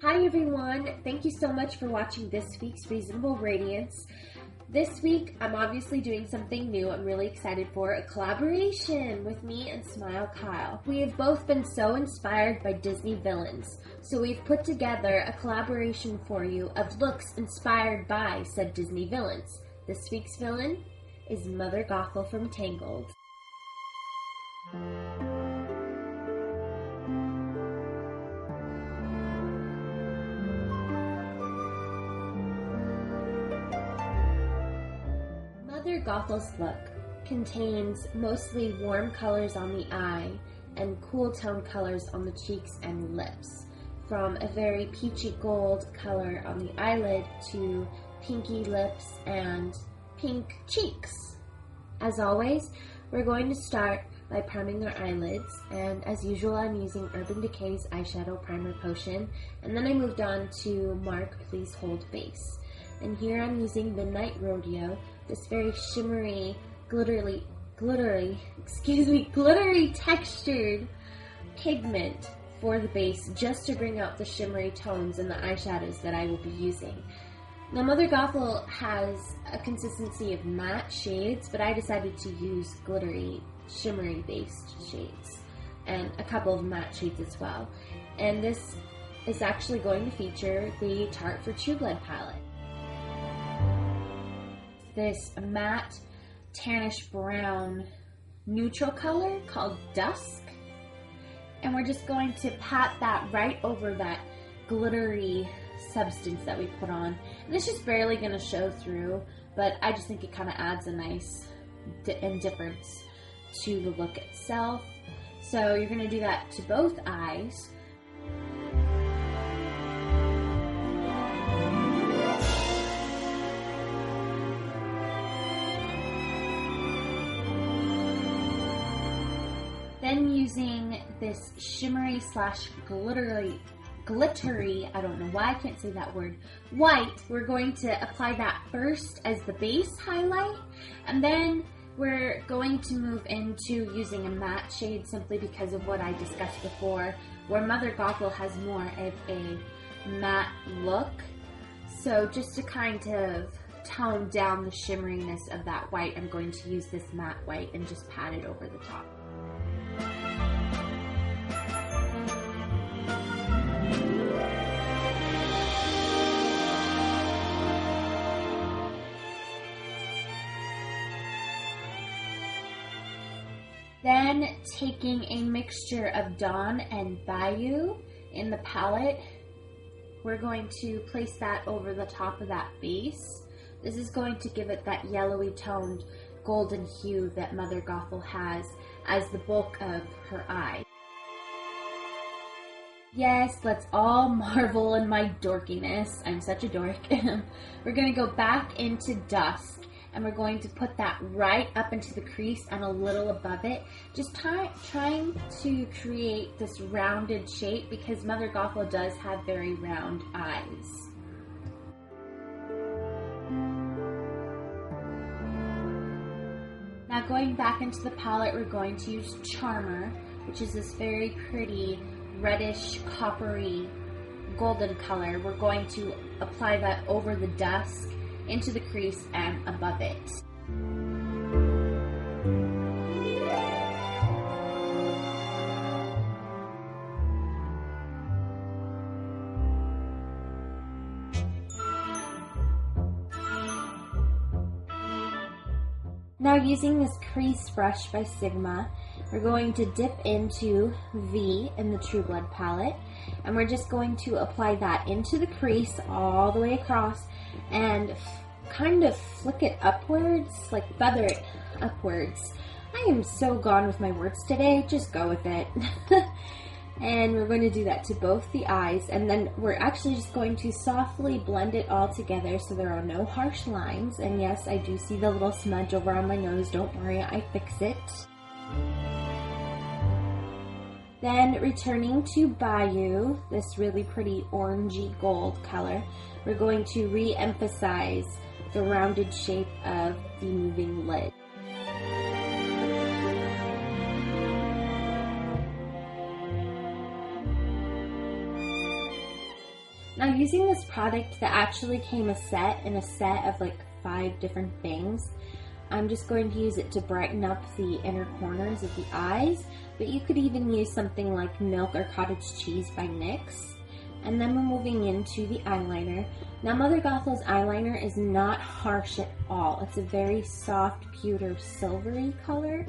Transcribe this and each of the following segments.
Hi everyone, thank you so much for watching this week's Reasonable Radiance. This week, I'm obviously doing something new I'm really excited for, a collaboration with me and SmileKylee. We have both been so inspired by Disney villains, so we've put together a collaboration for you of looks inspired by said Disney villains. This week's villain is Mother Gothel from Tangled. Mother Gothel's look contains mostly warm colors on the eye and cool tone colors on the cheeks and lips, from a very peachy gold color on the eyelid to pinky lips and pink cheeks. As always, we're going to start by priming our eyelids, and as usual I'm using Urban Decay's eyeshadow primer potion, and then I moved on to Mark Please Hold Base. And here I'm using Midnight Rodeo, this very shimmery, glittery textured pigment for the base, just to bring out the shimmery tones in the eyeshadows that I will be using. Now, Mother Gothel has a consistency of matte shades, but I decided to use glittery, shimmery based shades, and a couple of matte shades as well. And this is actually going to feature the Tarte for True Blood palette. This matte tannish brown neutral color called Dusk, and we're just going to pat that right over that glittery substance that we put on. And it's just barely going to show through, but I just think it kind of adds a nice difference to the look itself. So you're going to do that to both eyes. Then using this shimmery slash glittery, I don't know why I can't say that word, white, we're going to apply that first as the base highlight, and then we're going to move into using a matte shade simply because of what I discussed before, where Mother Gothel has more of a matte look. So just to kind of tone down the shimmeriness of that white, I'm going to use this matte white and just pat it over the top. Then taking a mixture of Dawn and Bayou in the palette, we're going to place that over the top of that base. This is going to give it that yellowy toned golden hue that Mother Gothel has as the bulk of her eye. Yes, let's all marvel in my dorkiness. I'm such a dork. We're going to go back into Dusk, and we're going to put that right up into the crease and a little above it, just trying to create this rounded shape because Mother Gothel does have very round eyes. Now going back into the palette, we're going to use Charmer, which is this very pretty reddish coppery golden color. We're going to apply that over the dusk, into the crease, and above it. Now using this crease brush by Sigma, we're going to dip into V in the True Blood palette, and we're just going to apply that into the crease all the way across and kind of flick it upwards, like feather it upwards. I am so gone with my words today, just go with it. And we're going to do that to both the eyes, and then we're actually just going to softly blend it all together so there are no harsh lines. And yes, I do see the little smudge over on my nose, don't worry, I fix it. Then returning to Bayou, this really pretty orangey gold color, we're going to re-emphasize the rounded shape of the moving lid. Now, using this product that actually came in a set of like 5 different things, I'm just going to use it to brighten up the inner corners of the eyes, but you could even use something like Milk or Cottage Cheese by NYX. And then we're moving into the eyeliner. Now, Mother Gothel's eyeliner is not harsh at all. It's a very soft, pewter, silvery color.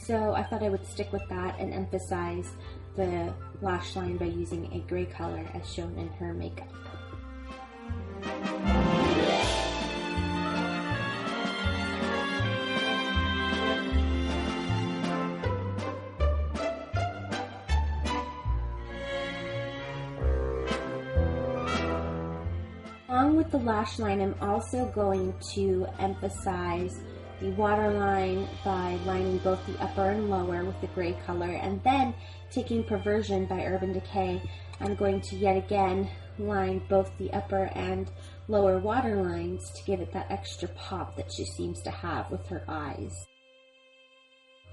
So I thought I would stick with that and emphasize the lash line by using a gray color as shown in her makeup. Along with the lash line, I'm also going to emphasize the waterline by lining both the upper and lower with the gray color, and then taking Perversion by Urban Decay, I'm going to yet again line both the upper and lower waterlines to give it that extra pop that she seems to have with her eyes.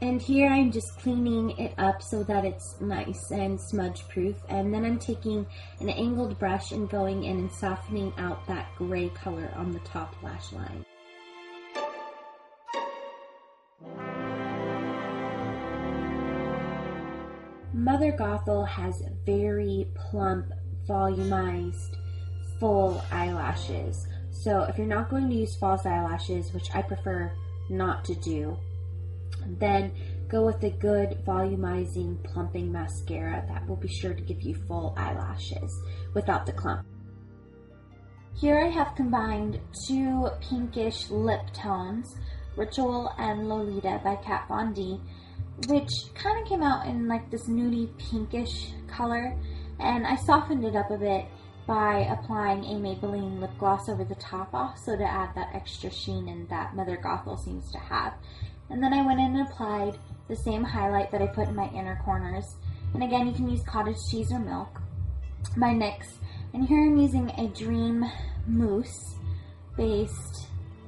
And here I'm just cleaning it up so that it's nice and smudge proof, and then I'm taking an angled brush and going in and softening out that gray color on the top lash line. Mother Gothel has very plump, volumized, full eyelashes. So if you're not going to use false eyelashes, which I prefer not to do, then go with a good volumizing, plumping mascara that will be sure to give you full eyelashes without the clump. Here I have combined 2 pinkish lip tones, Ritual and Lolita by Kat Von D, which kind of came out in like this nudie pinkish color, and I softened it up a bit by applying a Maybelline lip gloss over the top also to add that extra sheen in that Mother Gothel seems to have. And then I went in and applied the same highlight that I put in my inner corners, and again you can use Cottage Cheese or Milk by NYX, and here I'm using a Dream Mousse based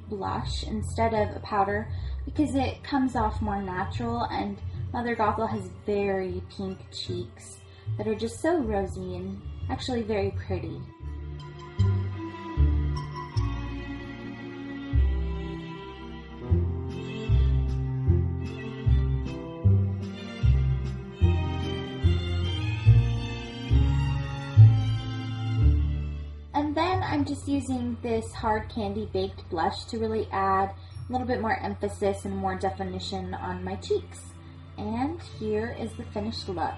blush instead of a powder, because it comes off more natural, and Mother Gothel has very pink cheeks that are just so rosy and actually very pretty. And then I'm just using this Hard Candy Baked blush to really add a little bit more emphasis and more definition on my cheeks. And here is the finished look.